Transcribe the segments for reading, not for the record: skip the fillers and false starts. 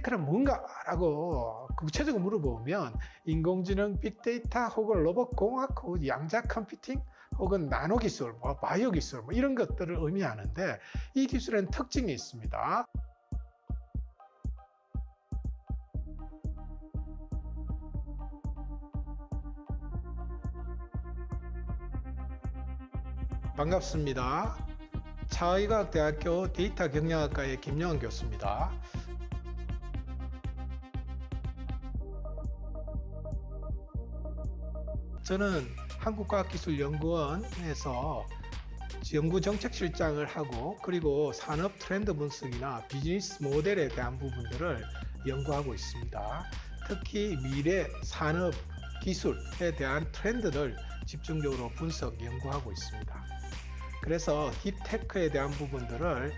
빅테크는 뭔가라고 구체적으로 물어보면 인공지능, 빅데이터 혹은 로봇공학 혹은 양자 컴퓨팅 혹은 나노 기술, 바이오 기술 이런 것들을 의미하는데 이 기술에는 특징이 있습니다. 반갑습니다. 차의과학대학교 데이터 경영학과의 김영환 교수입니다. 저는 한국과학기술연구원에서 연구정책실장을 하고 그리고 산업 트렌드 분석이나 비즈니스 모델에 대한 부분들을 연구하고 있습니다. 특히 미래 산업 기술에 대한 트렌드를 집중적으로 분석, 연구하고 있습니다. 그래서 딥테크에 대한 부분들을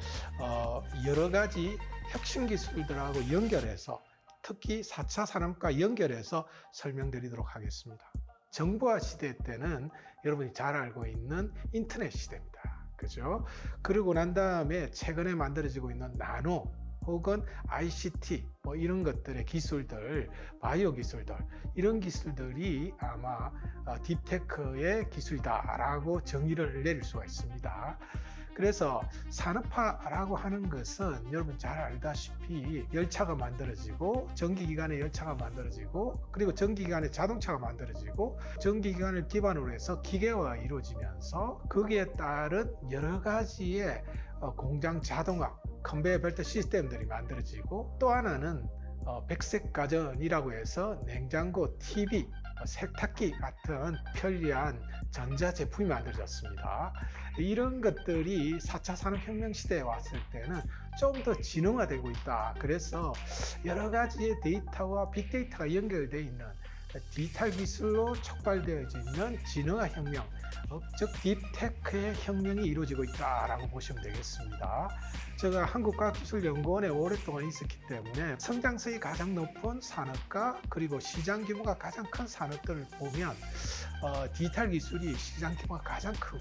여러 가지 혁신 기술들하고 연결해서 특히 4차 산업과 연결해서 설명드리도록 하겠습니다. 정보화 시대 때는 여러분이 잘 알고 있는 인터넷 시대입니다. 그죠? 그러고 난 다음에 최근에 만들어지고 있는 나노 혹은 ICT 이런 것들의 기술들, 바이오 기술들 이런 기술들이 아마 딥테크의 기술이다라고 정의를 내릴 수가 있습니다. 그래서 산업화라고 하는 것은 여러분 잘 알다시피 열차가 만들어지고 전기기관의 열차가 만들어지고 그리고 전기기관의 자동차가 만들어지고 전기기관을 기반으로 해서 기계화가 이루어지면서 거기에 따른 여러 가지의 공장 자동화 컨베이어 벨트 시스템들이 만들어지고 또 하나는 백색 가전이라고 해서 냉장고, TV, 세탁기 같은 편리한 전자제품이 만들어졌습니다. 이런 것들이 4차 산업혁명 시대에 왔을 때는 좀 더 지능화되고 있다. 그래서 여러 가지의 데이터와 빅데이터가 연결되어 있는 디지털 기술로 촉발되어져 있는 진흥화 혁명, 즉 딥테크의 혁명이 이루어지고 있다라고 보시면 되겠습니다. 제가 한국과학기술연구원에 오랫동안 있었기 때문에 성장성이 가장 높은 산업과 그리고 시장 규모가 가장 큰 산업들을 보면 디지털 기술이 시장 규모가 가장 크고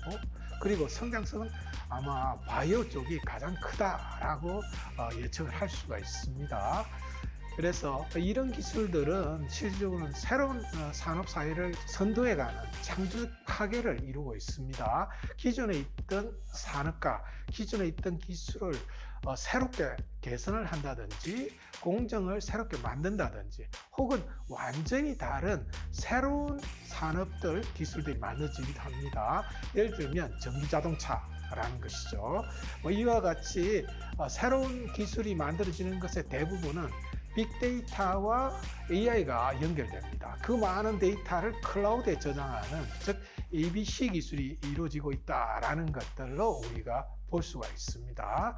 그리고 성장성은 아마 바이오 쪽이 가장 크다라고 예측을 할 수가 있습니다. 그래서 이런 기술들은 실질적으로는 새로운 산업 사회를 선도해가는 창조 파괴를 이루고 있습니다. 기존에 있던 산업과 기존에 있던 기술을 새롭게 개선을 한다든지 공정을 새롭게 만든다든지 혹은 완전히 다른 새로운 산업들 기술들이 만들어지기도 합니다. 예를 들면 전기자동차라는 것이죠. 이와 같이 새로운 기술이 만들어지는 것의 대부분은 빅데이터와 AI가 연결됩니다. 그 많은 데이터를 클라우드에 저장하는 즉 ABC 기술이 이루어지고 있다는 것들로 우리가 볼 수가 있습니다.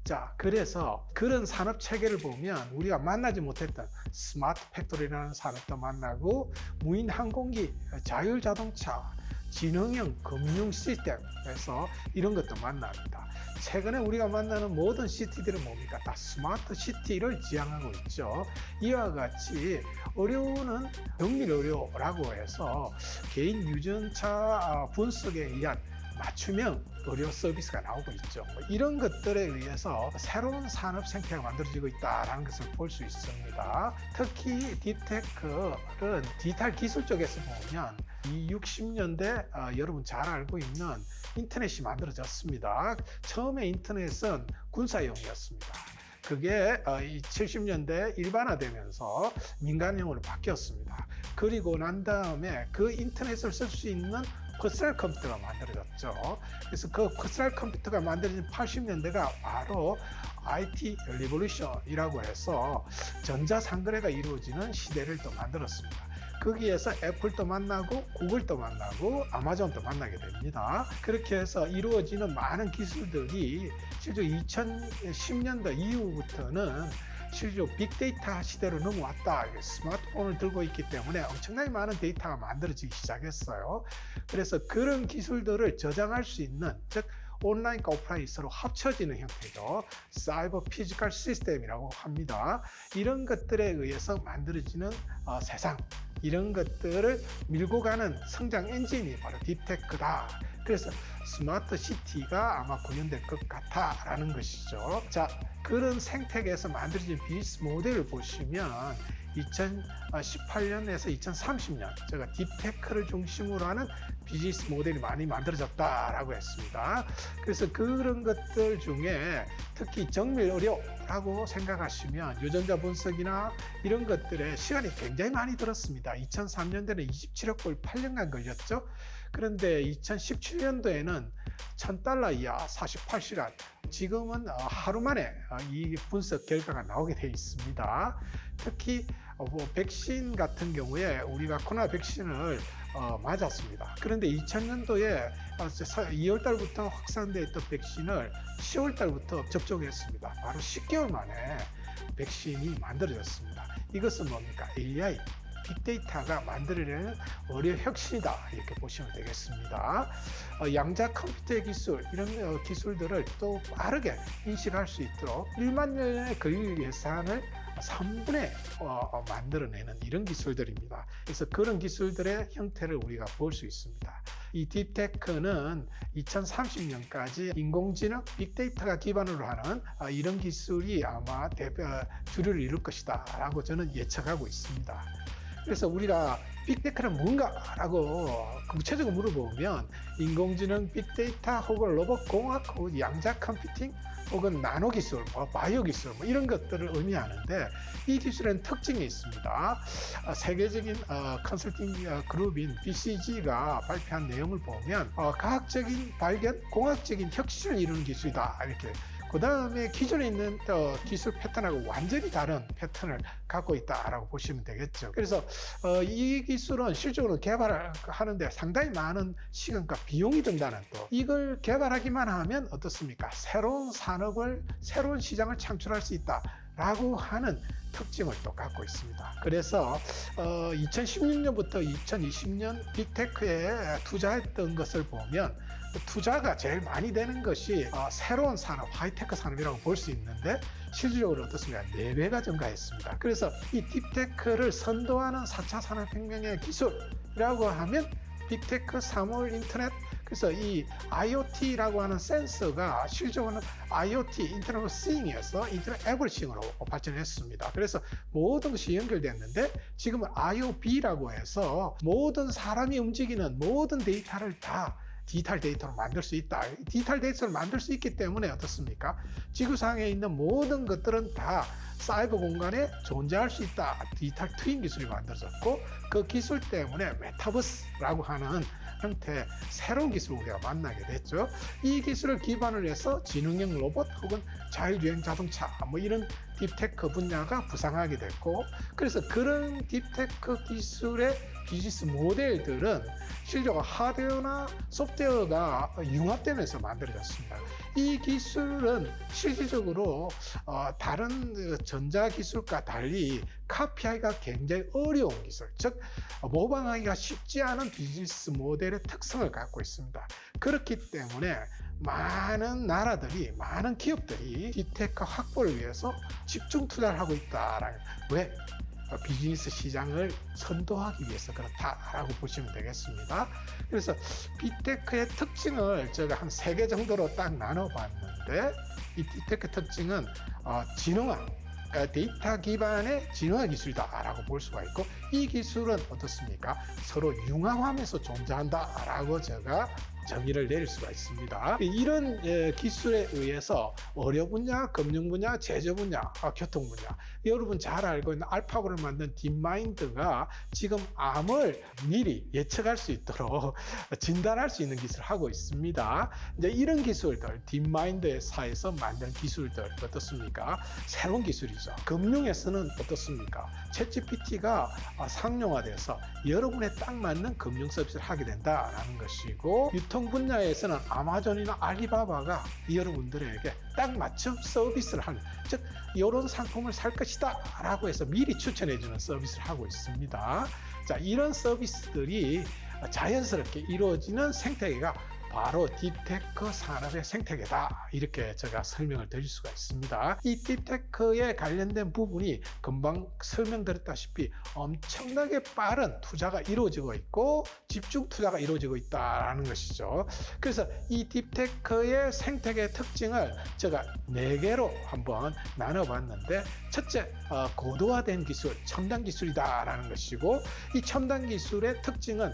자, 그래서 그런 산업 체계를 보면 우리가 만나지 못했던 스마트 팩토리라는 산업도 만나고 무인 항공기, 자율 자동차, 지능형 금융 시스템에서 이런 것도 만납니다. 최근에 우리가 만나는 모든 시티들은 뭡니까? 다 스마트 시티를 지향하고 있죠. 이와 같이 의료는 정밀 의료라고 해서 개인 유전자 분석에 의한 맞춤형 의료 서비스가 나오고 있죠. 이런 것들에 의해서 새로운 산업 생태계가 만들어지고 있다는 것을 볼 수 있습니다. 특히 딥테크는 디지털 기술 쪽에서 보면 이 60년대 여러분 잘 알고 있는 인터넷이 만들어졌습니다. 처음에 인터넷은 군사용이었습니다. 그게 70년대 일반화되면서 민간용으로 바뀌었습니다. 그리고 난 다음에 그 인터넷을 쓸 수 있는 퍼스널 컴퓨터가 만들어졌죠. 그래서 그 퍼스널 컴퓨터가 만들어진 80년대가 바로 IT 리볼루션이라고 해서 전자상거래가 이루어지는 시대를 또 만들었습니다. 거기에서 애플도 만나고 구글도 만나고 아마존도 만나게 됩니다. 그렇게 해서 이루어지는 많은 기술들이 실제 2010년대 이후부터는 실제로 빅데이터 시대로 넘어왔다. 스마트폰을 들고 있기 때문에 엄청나게 많은 데이터가 만들어지기 시작했어요. 그래서 그런 기술들을 저장할 수 있는, 즉 온라인과 오프라인이 서로 합쳐지는 형태죠. 사이버 피지컬 시스템이라고 합니다. 이런 것들에 의해서 만들어지는 세상, 이런 것들을 밀고 가는 성장 엔진이 바로 딥테크다. 그래서 스마트 시티가 아마 구현될 것 같다라는 것이죠. 자, 그런 생태계에서 만들어진 비즈니스 모델을 보시면 2018년에서 2030년 제가 딥테크를 중심으로 하는 비즈니스 모델이 많이 만들어졌다라고 했습니다. 그래서 그런 것들 중에 특히 정밀 의료라고 생각하시면 유전자 분석이나 이런 것들에 시간이 굉장히 많이 들었습니다. 2003년도에는 27억 불 8년간 걸렸죠. 그런데 2017년도에는 $1,000 이하 48시간, 지금은 하루 만에 이 분석 결과가 나오게 되어 있습니다. 특히 백신 같은 경우에 우리가 코로나 백신을 맞았습니다. 그런데 2000년도에 2월 달부터 확산되어 있던 백신을 10월 달부터 접종했습니다. 바로 10개월 만에 백신이 만들어졌습니다. 이것은 뭡니까? AI, 빅데이터가 만들어내는 의료 혁신이다, 이렇게 보시면 되겠습니다. 양자 컴퓨터 기술, 이런 기술들을 또 빠르게 인식할 수 있도록 1만 년의 걸릴 예산을 3분의 만들어내는 이런 기술들입니다. 그래서 그런 기술들의 형태를 우리가 볼 수 있습니다. 이 딥테크는 2030년까지 인공지능, 빅데이터가 기반으로 하는 이런 기술이 아마 주류를 이룰 것이다 라고 저는 예측하고 있습니다. 그래서 우리가 빅테크는 뭔가라고 구체적으로 물어보면 인공지능, 빅데이터 혹은 로봇공학 혹은 양자 컴퓨팅 혹은 나노 기술, 바이오 기술 이런 것들을 의미하는데, 이 기술에는 특징이 있습니다. 세계적인 컨설팅 그룹인 BCG가 발표한 내용을 보면 과학적인 발견, 공학적인 혁신을 이루는 기술이다, 이렇게. 그 다음에 기존에 있는 기술 패턴하고 완전히 다른 패턴을 갖고 있다라고 보시면 되겠죠. 그래서 이 기술은 실적으로 개발을 하는데 상당히 많은 시간과 비용이 든다는, 또 이걸 개발하기만 하면 어떻습니까? 새로운 산업을, 새로운 시장을 창출할 수 있다 라고 하는 특징을 또 갖고 있습니다. 그래서 2016년부터 2020년 빅테크에 투자했던 것을 보면 투자가 제일 많이 되는 것이 새로운 산업, 하이테크 산업이라고 볼 수 있는데, 실질적으로 어떻습니까? 4배가 증가했습니다. 그래서 이 딥테크를 선도하는 4차 산업혁명의 기술이라고 하면 빅테크, 사물, 인터넷, 그래서 이 IoT라고 하는 센서가 실제로는 IoT, 인터넷 오브 싱에서 인터넷 에브리싱으로 발전했습니다. 그래서 모든 것이 연결됐는데, 지금은 IoB라고 해서 모든 사람이 움직이는 모든 데이터를 다 디지털 데이터로 만들 수 있다. 디지털 데이터를 만들 수 있기 때문에 어떻습니까? 지구상에 있는 모든 것들은 다 사이버 공간에 존재할 수 있다. 디지털 트윈 기술이 만들어졌고, 그 기술 때문에 메타버스라고 하는 형태의 새로운 기술을 우리가 만나게 됐죠. 이 기술을 기반으로 해서 지능형 로봇 혹은 자율주행 자동차 이런 딥테크 분야가 부상하게 됐고, 그래서 그런 딥테크 기술의 비즈니스 모델들은 실제로 하드웨어나 소프트웨어가 융합되면서 만들어졌습니다. 이 기술은 실질적으로 다른 전자기술과 달리 카피하기가 굉장히 어려운 기술, 즉 모방하기가 쉽지 않은 비즈니스 모델의 특성을 갖고 있습니다. 그렇기 때문에 많은 나라들이, 많은 기업들이 딥테크 확보를 위해서 집중 투자를 하고 있다라는, 왜? 비즈니스 시장을 선도하기 위해서 그렇다라고 보시면 되겠습니다. 그래서 빅테크의 특징을 제가 한 3개 정도로 딱 나눠봤는데, 이 빅테크 특징은 진흥화, 데이터 기반의 진흥화 기술이다라고 볼 수가 있고, 이 기술은 어떻습니까? 서로 융합하면서 존재한다라고 제가 정의를 내릴 수가 있습니다. 이런 기술에 의해서 의료 분야, 금융 분야, 제조 분야, 교통 분야, 여러분 잘 알고 있는 알파고를 만든 딥마인드가 지금 암을 미리 예측할 수 있도록 진단할 수 있는 기술을 하고 있습니다. 이제 이런 기술들, 딥마인드사에서 만든 기술들 어떻습니까? 새로운 기술이죠. 금융에서는 어떻습니까? 챗GPT가 상용화돼서 여러분에 딱 맞는 금융 서비스를 하게 된다라는 것이고, 유통 분야에서는 아마존이나 알리바바가 여러분들에게 딱 맞춤 서비스를 하는, 즉 이런 상품을 살 것이다 라고 해서 미리 추천해 주는 서비스를 하고 있습니다. 자, 이런 서비스들이 자연스럽게 이루어지는 생태계가 바로 딥테크 산업의 생태계다. 이렇게 제가 설명을 드릴 수가 있습니다. 이 딥테크에 관련된 부분이 금방 설명드렸다시피 엄청나게 빠른 투자가 이루어지고 있고 집중 투자가 이루어지고 있다는 것이죠. 그래서 이 딥테크의 생태계 특징을 제가 4개로 한번 나눠봤는데, 첫째, 고도화된 기술, 첨단 기술이다라는 것이고, 이 첨단 기술의 특징은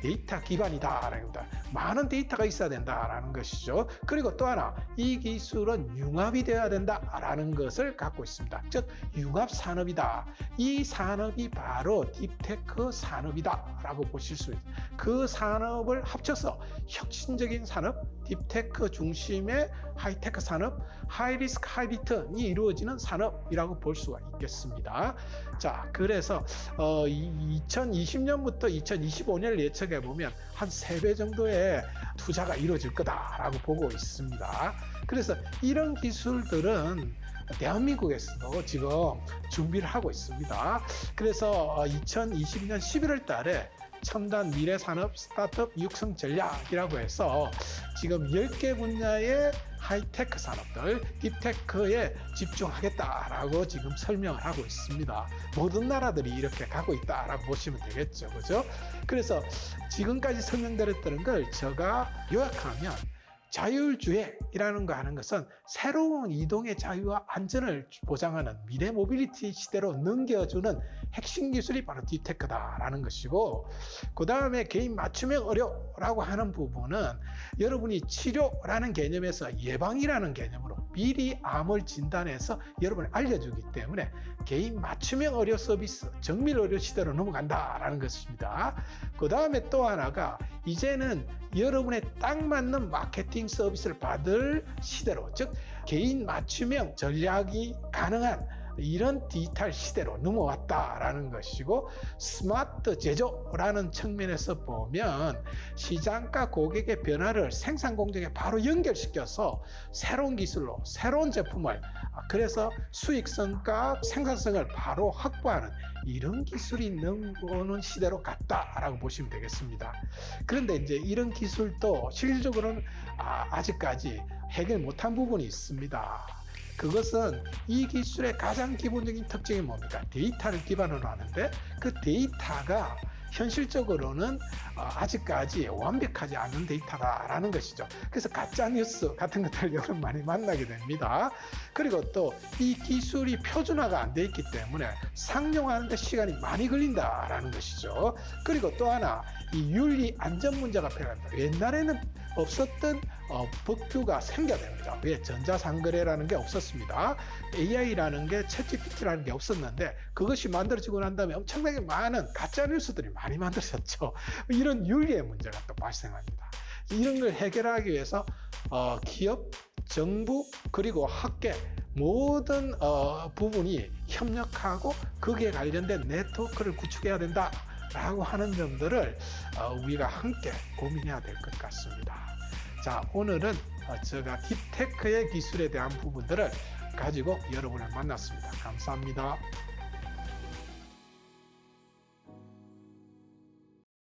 데이터 기반이다라는 겁니다. 많은 데이터가 있어야 된다라는 것이죠. 그리고 또 하나, 이 기술은 융합이 되어야 된다라는 것을 갖고 있습니다. 즉 융합 산업이다. 이 산업이 바로 딥테크 산업이다라고 보실 수 있습니다. 그 산업을 합쳐서 혁신적인 산업, 딥테크 중심의 하이테크 산업, 하이리스크 하이리턴이 이루어지는 산업이라고 볼 수가 있겠습니다. 자, 그래서 2020년부터 2025년을 예측해 보면 한 3배 정도의 투자가 이루어질 거다라고 보고 있습니다. 그래서 이런 기술들은 대한민국에서도 지금 준비를 하고 있습니다. 그래서 2022년 11월 달에 첨단 미래산업 스타트업 육성 전략이라고 해서 지금 10개 분야의 하이테크 산업들, 딥테크에 집중하겠다라고 지금 설명을 하고 있습니다. 모든 나라들이 이렇게 가고 있다라고 보시면 되겠죠. 그죠? 그래서 지금까지 설명드렸던 걸 제가 요약하면, 자율주행이라는 거 하는 것은 새로운 이동의 자유와 안전을 보장하는 미래 모빌리티 시대로 넘겨주는 핵심 기술이 바로 딥테크다라는 것이고, 그 다음에 개인 맞춤형 의료라고 하는 부분은 여러분이 치료라는 개념에서 예방이라는 개념으로 미리 암을 진단해서 여러분을 알려주기 때문에 개인 맞춤형 의료 서비스, 정밀 의료 시대로 넘어간다라는 것입니다. 그 다음에 또 하나가, 이제는 여러분의 딱 맞는 마케팅 서비스를 받을 시대로, 즉 개인 맞춤형 전략이 가능한 이런 디지털 시대로 넘어왔다라는 것이고, 스마트 제조라는 측면에서 보면 시장과 고객의 변화를 생산 공정에 바로 연결시켜서 새로운 기술로 새로운 제품을, 그래서 수익성과 생산성을 바로 확보하는 이런 기술이 넘어오는 시대로 갔다라고 보시면 되겠습니다. 그런데 이제 이런 기술도 실질적으로는 아직까지 해결 못한 부분이 있습니다. 그것은 이 기술의 가장 기본적인 특징이 뭡니까? 데이터를 기반으로 하는데, 그 데이터가 현실적으로는 아직까지 완벽하지 않은 데이터다라는 것이죠. 그래서 가짜 뉴스 같은 것들을 여러분 많이 만나게 됩니다. 그리고 또 이 기술이 표준화가 안 돼 있기 때문에 상용하는 데 시간이 많이 걸린다라는 것이죠. 그리고 또 하나, 이 윤리 안전 문제가 필요합니다. 옛날에는 없었던 법규가 생겨야 됩니다. 왜? 전자상거래라는 게 없었습니다. AI라는 게, 챗GPT라는 게 없었는데, 그것이 만들어지고 난 다음에 엄청나게 많은 가짜 뉴스들이 많이 만들어졌죠. 이런 윤리의 문제가 또 발생합니다. 이런 걸 해결하기 위해서 기업, 정부, 그리고 학계 모든 부분이 협력하고 거기에 관련된 네트워크를 구축해야 된다라고 하는 점들을 우리가 함께 고민해야 될 것 같습니다. 자, 오늘은 제가 딥테크의 기술에 대한 부분들을 가지고 여러분을 만났습니다. 감사합니다.